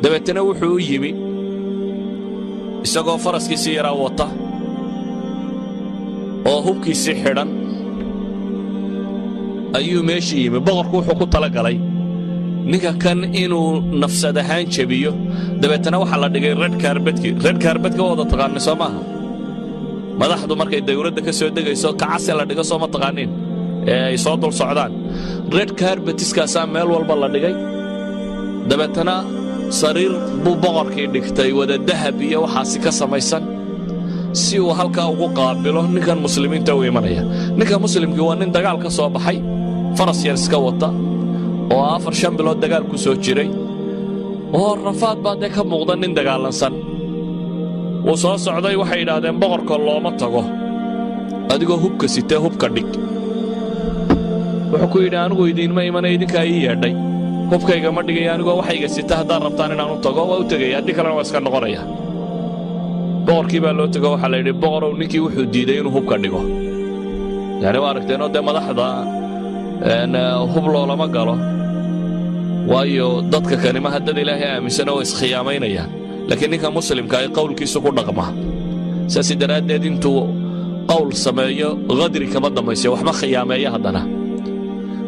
dabeetana wuxuu u yimi isagoo faraskiisii yaraa wata oo hubkiisii xidhan ayuu meeshii yimi. boqorku wuxuu ku talagalay ninka kan inuu nafsad ahaan jabiyo. dabeetana waxaa la dhigay red carpetka wada taqaanay soo maaha? madaxdu markay dawladda ka soo degayso kacase la dhigo soo ma taqaaniin ee ay soo dul socdaan. red carpetiskaasaa meel walba la dhigay. dabeetana sariir buu boqorkii dhigtay wada dahab iyo waxaasi ka samaysan si uu halkaa ugu qaabilo ninkan muslimiinta u imanaya. ninka muslimkii waa nin dagaal ka soo baxay, faras yar iska wata oo 4-5 bilood dagaal ku soo jiray oo rafaad baa dee ka muuqda nin dagaalansan. wuu soo socday, waxay yidhaahdeen boqorka looma tago adigoo hubka sitee hubka dhig. wuxuu ku yidhi anigu idiinma imana idinkaa ii yeedhay, hubkayga ma dhigaya anigoo waxayga sita haddaan rabtaan inaan u tago waa u tegaya, haddii kalena waa iska noqonaya. boqorkii baa loo tego, waxaa la yidhi boqorow ninkii wuxuu diiday inuu hubka dhigo. yani waa aragteenoo dee madaxda hub loolama galo, waayo dadka kanima haddad ilaahay aaminsan oo iskhiyaamaynayaan. laakiin ninka muslimka ay qowlkiisu ku dhaqma. saasi daraaddeed intuu qowl sameeyo qadri kama dambayse waxma khiyaameeya. haddana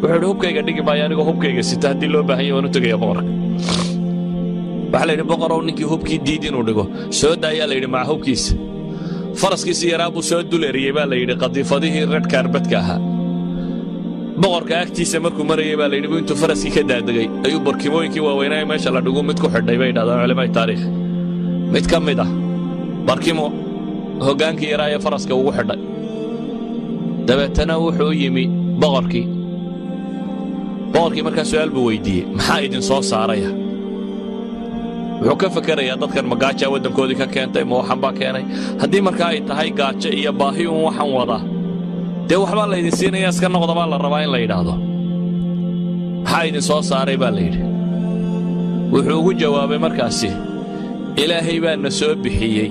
wuxuu yidhi hubkayga dhigi maayo anigoo hubkayga sita, haddii loo baahan yahay waan u tegaya boqorka. waxaa la yidhi boqorow ninkii hubkii diid inuu dhigo soo daayaa la yidhi maca hubkiisa. faraskiisii yaraa buu soo dul eriyey baa la yidhi qadiifadihii red carpetka ahaa. boqorka agtiisa markuu marayay baa la yidhi intuu faraskii ka daadegay ayuu barkimooyinkii waaweynaa meesha la dhigu mid ku xidhay bay yidhahdaan culamada taariikh. mid ka mid ah barkimo hoggaankii yaraa ee faraska ugu xidhay. dabeetana wuxuu yimi boqorkii markaa su'aal buu weydiiyey, maxaa idin soo saaraya? wuxuu ka fakerayaa dadkan ma gaajaa waddankoodii ka keentay, ma waxan baa keenay? haddii markaa ay tahay gaajo iyo baahi uun waxan wadaa, dee waxbaa laydin siinaya iska noqda baa la rabaa in la yidhaahdo. maxaa idin soo saaray baa la yidhi. wuxuu ugu jawaabay markaasi, ilaahay baa na soo bixiyey,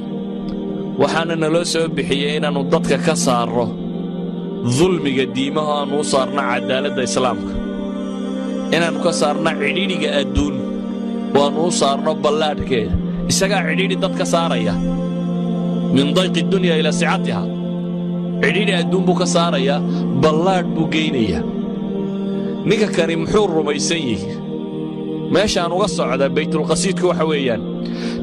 waxaana naloo soo bixiyey inaannu dadka ka saarro dulmiga diimaha, aannu u saarno cadaaladda islaamka, inaannu ka saarno cidhiidhiga adduun oo aannu u saarno ballaadhkeeda. isagaa cidhiidhi dad ka saaraya, min dayqi dunya ilaa sicatiha. cidhiidhi adduun buu ka saarayaa, ballaadh buu geynayaa. ninka kani muxuu rumaysan yihi? meeshaan uga socda baytulqasiidku waxa weeyaan,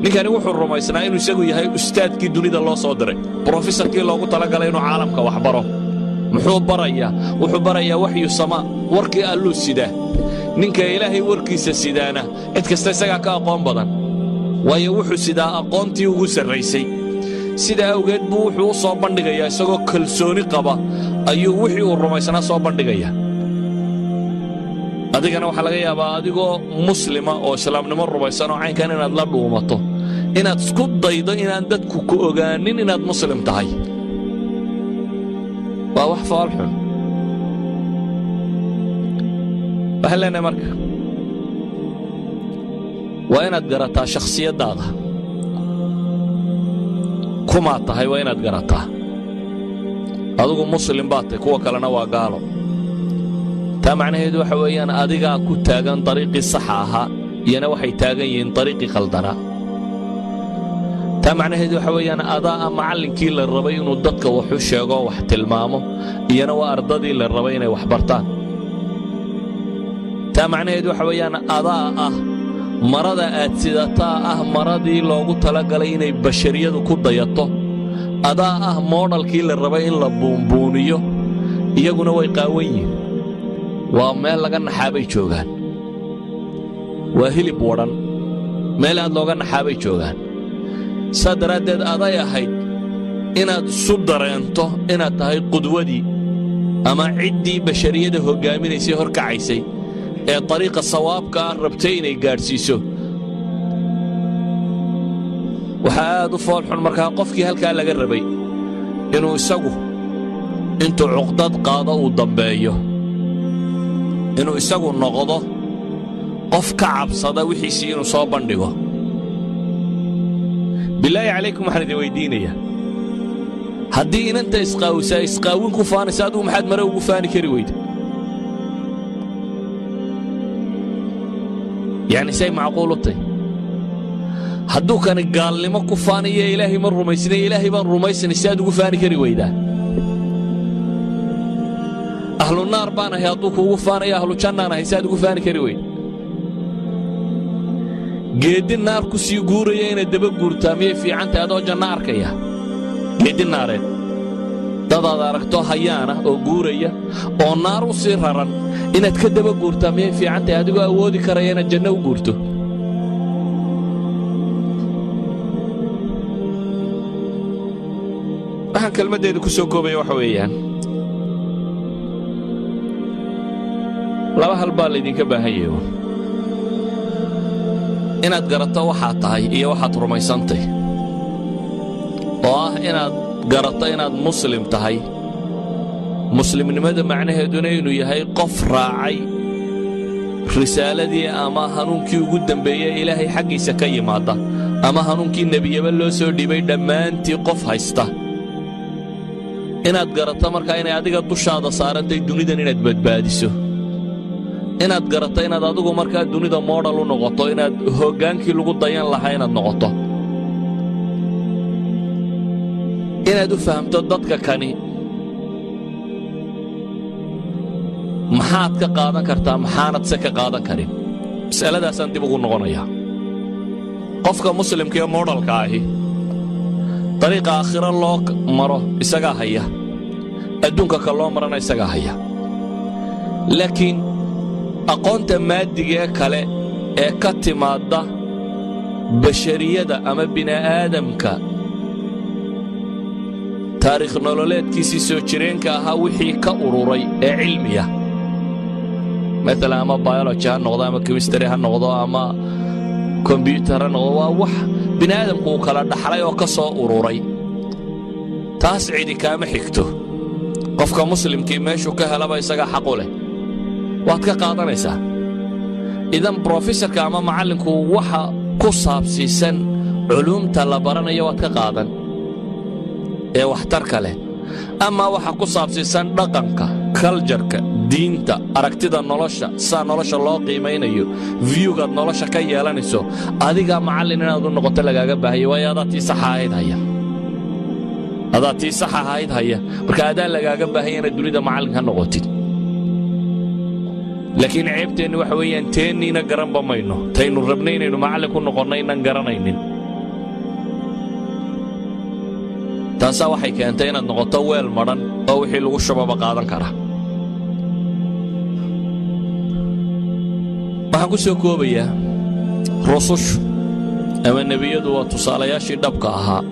ninkani wuxuu rumaysnaa inuu isagu yahay ustaadkii dunida loo soo diray, brofesorkii loogu talagalay inuu caalamka wax baro. muxuu barayaa? wuxuu barayaa waxyu samaa, warkii alluu sidaa. ninka ilaahay warkiisa sidaana cid kasta isagaa ka aqoon badan, waayo wuxuu sidaa aqoontii ugu sarraysay. sidaa awgeed buu wuxuu u soo bandhigayaa isagoo kalsooni qaba ayuu wixii uu rumaysnaa soo bandhigayaa. adigana waxaa laga yaabaa adigoo muslima oo islaamnimo rumaysan oo caynkan inaad la dhuumato, inaad isku daydo inaan dadku ku ogaanin inaad muslim tahay. waa wax faalxun. waxaan leenahay marka waa inaad garataa shakhsiyaddaada kumaad tahay, waa inaad garataa. adigu muslim baad tahay, kuwa kalena waa gaalo. taa macnaheedu waxa weeyaan adigaa ku taagan dariiqii saxa ahaa, iyana waxay taagan yihiin dariiqii qaldanaa. taa macnaheedu waxa weeyaan adaa macallinkii la rabay inuu dadka wax u sheego, wax tilmaamo, iyana waa ardadii la rabay inay wax bartaan. taa macnaheedu waxa weeyaan adaa marada aad sidataa maradii loogu talagalay inay bashariyadu ku dayato. adaa moodhalkii la rabay in la buunbuuniyo, iyaguna way qaawan yihiin. waa meel laga naxaabay joogaan, waa hilib wadhan, meel aad looga naxaabay joogaan. saa daraaddeed aday ahayd inaad isu dareento inaad tahay qudwadii ama ciddii bashariyada hoggaaminaysay horkacaysay ee dariiqa sawaabka rabtay inay gaadhsiiso. waxaa aad u foolxun markaa qofkii halkaa laga rabay inuu isagu intuu cuqdad qaado uu dambeeyo, inuu isagu noqdo qof ka cabsada wixiisii inuu soo bandhigo. bilaahi calaykum waxaan idin weydiinayaa, haddii inanta isqaawisaa isqaawin ku faanaysa, adigu maxaad mare ugu faani kari weyda? yacni say macquul u tahy? hadduu kani gaalnimo ku faanaya ilaahay ma rumaysnay ilaahay baan rumaysanay si aad ugu faani kari weydaa ahlu naar baan ahay hadduu kuugu faanaya ahlu jannaan ahay si aad ugu faani kari weyda geedi naar ku sii guuraya inaad daba guurtaa miyay fiicantahay adoo janno arkaya geedi naareed dadaad aragto hayaana oo guuraya oo naar u sii raran inaad ka daba guurtaa miyay fiicantahay adigoo awoodi karaya inaad janno u guurto waxaan kelmaddeeda ku soo koobaya waxa weeyaan laba hal baa laydinka baahan yahay inaad garato waxaad tahay iyo waxaad rumaysantay oo ah inaad garato inaad muslim tahay muslimnimada macnaheeduna inuu yahay qof raacay risaaladii ama hanuunkii ugu dambeeyey ilaahay xaggiisa ka yimaada ama hanuunkii nebiyaba loo soo dhibay dhammaantii qof haysta inaad garato markaa inay adiga dushaada saarantay dunidan inaad badbaadiso inaad garato inaad adigu markaa dunida moodhal u noqoto inaad hoggaankii lagu dayan lahaa inaad noqoto inaad u fahamto dadka kani maxaad ka qaadan kartaa maxaanad se ka qaadan karin mas'aladaasaan dib ugu noqonayaa qofka muslimka ee moodhalka ahi dariiqa aakhiro loo maro isagaa haya adduunka ka loo marana isagaa haya laakiin aqoonta maaddigee kale ee ka timaadda bashariyada ama bini'aadamka taariikh nololeedkiisii soo jireenka ahaa wixii ka ururay ee cilmiya maalan ama biology ha noqdo ama chemistry ha noqdo ama kombyuutar ha noqdo waa wax bini'aadamku uu kala dhaxlay oo ka soo ururay taas cidi kaama xigto qofka muslimkii meeshuu ka helaba isagaa xaq u leh waad ka qaadanaysaa idan brofesorka ama macallinku waxa ku saabsiisan culuumta la baranayo waad ka qaadan ee waxtarka leh ama waxa ku saabsiisan dhaqanka kaljarka diinta aragtida nolosha saa nolosha loo qiimaynayo viewgaad nolosha ka yeelanayso adiga macallin inaad u noqoto lagaaga baahaya waayo adaa tii saxa ahayd haya marka adaa lagaaga baahaya inaad dunida macallin ka noqotid laakiin ceebteenni waxa weeyaan teenniina garanba mayno taynu rabnay inaynu macallin ku noqonno inaan garanaynin taasaa waxay keentay inaad noqoto weel madhan oo wixii lagu shubaba qaadan kara waxaan ku soo koobayaa rusushu ama nebiyadu waa tusaalayaashii dhabka ahaa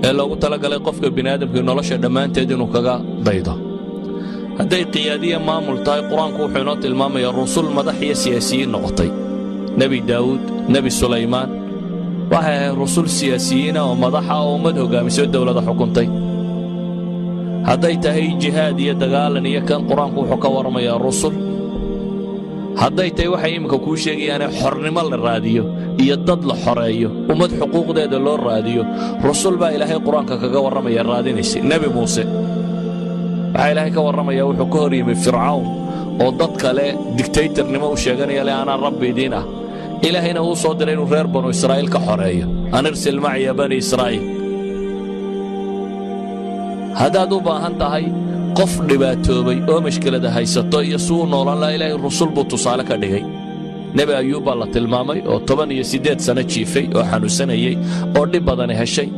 ee loogu talagalay qofka bini'aadamkii nolosha dhammaanteed inuu kaga daydo hadday qiyaadiya maamul tahay qur-aanku wuxuu inoo tilmaamayaa rusul madax iyo siyaasiyiin noqotay nebi daawuud nebi sulaymaan waxay ahayd rusul siyaasiyiina oo madaxa oo ummad hoggaamisoo dawlada xukuntay hadday tahay jihaad iyo dagaalan iyo kan qur-aanku wuxuu ka warramayaa rusul hadday tahay waxay iminka kuu sheegayaane xornimo la raadiyo iyo dad la xoreeyo ummad xuquuqdeeda loo raadiyo rusul baa ilaahay qur-aanka kaga warramaya raadinaysay nebi muuse waxaa ilaahay ka warramaya wuxuu ka hor yimi fircawn oo dad kale dictatornimo u sheeganaya le anaa rabbi idiin ah ilaahayna uu soo diray inuu reer banu israa'iil ka xoreeyo an irsil maciya bani israa'iil haddaad u baahan tahay qof dhibaatoobay oo mashkilada haysato iyo suu noolan laha ilaahay rusul buu tusaale ka dhigay nebi ayuub baa la tilmaamay oo 18 sano jiifay oo xanuunsanayey oo dhib badani heshay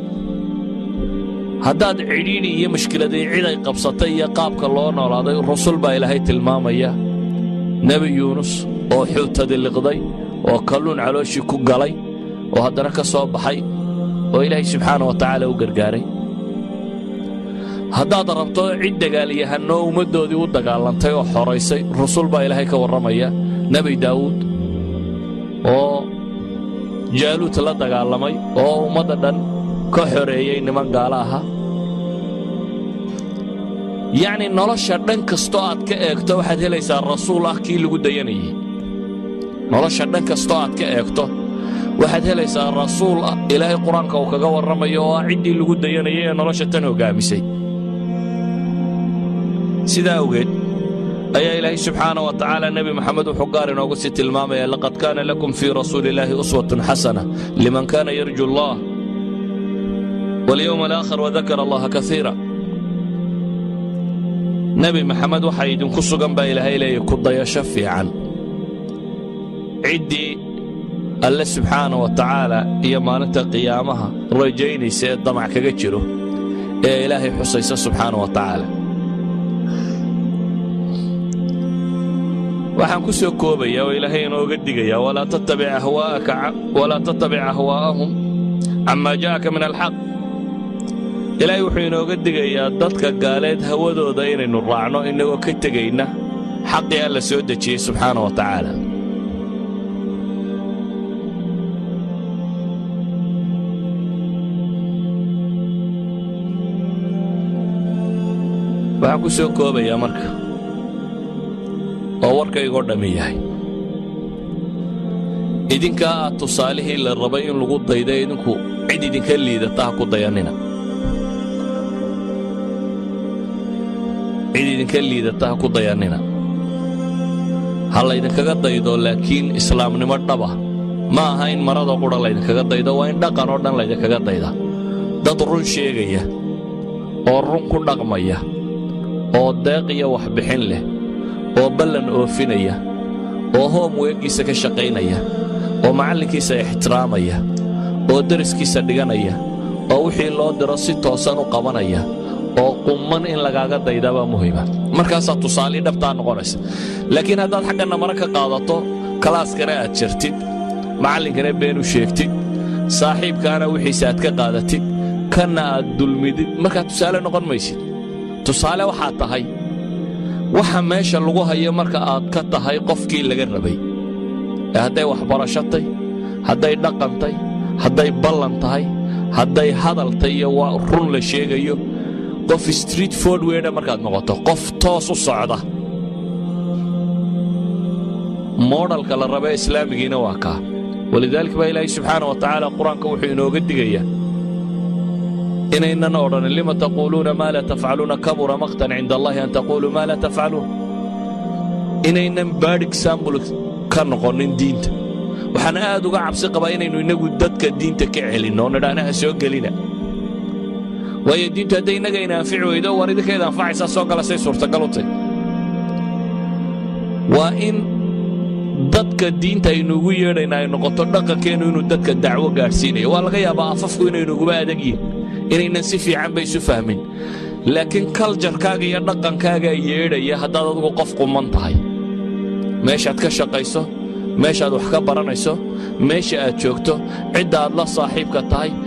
haddaad cidhiidhi iyo mashkiladii cid ay qabsatay iyo qaabka loo noolaaday rusul baa ilaahay tilmaamaya nebi yuunus oo xuutadi liqday oo kalluun calooshii ku galay oo haddana ka soo baxay oo ilaahay subxaana wa tacaala u gargaaray haddaad rabto cid dagaalyahanoo ummaddoodii u dagaalantay oo xoraysay rusul baa ilaahay ka warramaya nebi daawuud oo jaaluut la dagaalamay oo ummadda dhan ka xoreeyey niman gaala ahaa yacni nolosha dhan kastoo aad ka eegto waxaad helaysaa rasuul ah kii lagu dayanayey nolosha dhan kastoo aad ka eegto waxaad helaysaa rasuul ah ilaahay qur-aanka uu kaga warramayo oo ah ciddii lagu dayanayay ee nolosha tan hoggaamisay sidaa awgeed أي إلهي سبحانه وتعالى النبي محمد وحقارنا وقسيت المامة لقد كان لكم في رسول الله أسوة حسنة لمن كان يرجو الله واليوم الآخر وذكر الله كثيرا. نبي محمد وحيد كسو جنب إلهي إليه كض يشفي عن عدي الله سبحانه وتعالى يمانة قيامها رجيني سيد ضمع كجتره يا إلهي حسيس سبحانه وتعالى. waxaan ku soo koobaya oo ilaahay inooga digaya walaa tattabic ahwaa'ahum amma jaa'aka min alxaq. ilaahay wuxuu inooga digayaa dadka gaaleed hawadooda inaynu raacno inagoo ka tegayna xaqii alla soo dejiyey subxaana wa tacaala. waxaan ku soo koobayaa marka oo warkaygoo dhammi yahay idinkaa aad tusaalihii la rabay in lagu dayda idinku cid idinka liidata ha ku dayanina. cid idinka liidata ha ku dayanina. ha laydinkaga daydo laakiin islaamnimo dhaba ma aha in marada qudha laydinkaga daydo, waa in dhaqan oo dhan laydinkaga dayda. dad run sheegaya oo run ku dhaqmaya oo deeq iyo waxbixin leh oo ballan oofinaya oo hoom weegiisa ka shaqaynaya oo macallinkiisa ixtiraamaya oo dariskiisa dhiganaya oo wixii loo diro si toosan u qabanaya oo qumman in lagaaga daydabaa muhiima. markaasaa tusaale dhabtaa noqonaysa. laakiin haddaad xaggana mara ka qaadato kalaaskana aad jartid, macallinkana been u sheegtid, saaxiibkaana wixiisa aad ka qaadatid, kana aad dulmidid, markaa tusaale noqon maysid. tusaale waxaa tahay waxa meesha lagu hayo marka aad ka tahay qofkii laga rabay. hadday waxbarashatay, hadday dhaqantay, hadday ballan tahay, hadday hadaltay iyo waa run la sheegayo, qof street forward markaad noqoto, qof toos u socda. moodalka la raba islaamigiina waa kaa. walidaalika baa ilaahay subxaana wa tacaala qur-aanka wuxuu inooga digayaa inaynan odhanin lima taquuluuna maa laa tafcaluuna kabura maqtan cinda allahi an taquuluu maa laa tafcaluun. inaynan bad example ka noqonin diinta. waxaan aad uga cabsi qabaa inaynu innagu dadka diinta ka celinno oo nidhaahnaha soo gelina. waayo diintu hadday innaga ina anfici weydo war idinkeeda anfacaysaa soo gala say suurtagal u tahy. waa in dadka diinta aynuugu yeedhayna ay noqoto dhaqankeennu inuu dadka dacwo gaadhsiinayo. waa laga yaabaa afafku inaynuguba adag yihin, inaynan si fiican ba isu fahmin, laakiin kaljarkaaga iyo dhaqankaagaa yeedhaya haddaad adigu qof quman tahay. meeshaad ka shaqayso, meeshaad wax ka baranayso, meesha aad joogto, cidda aad la saaxiibka tahay.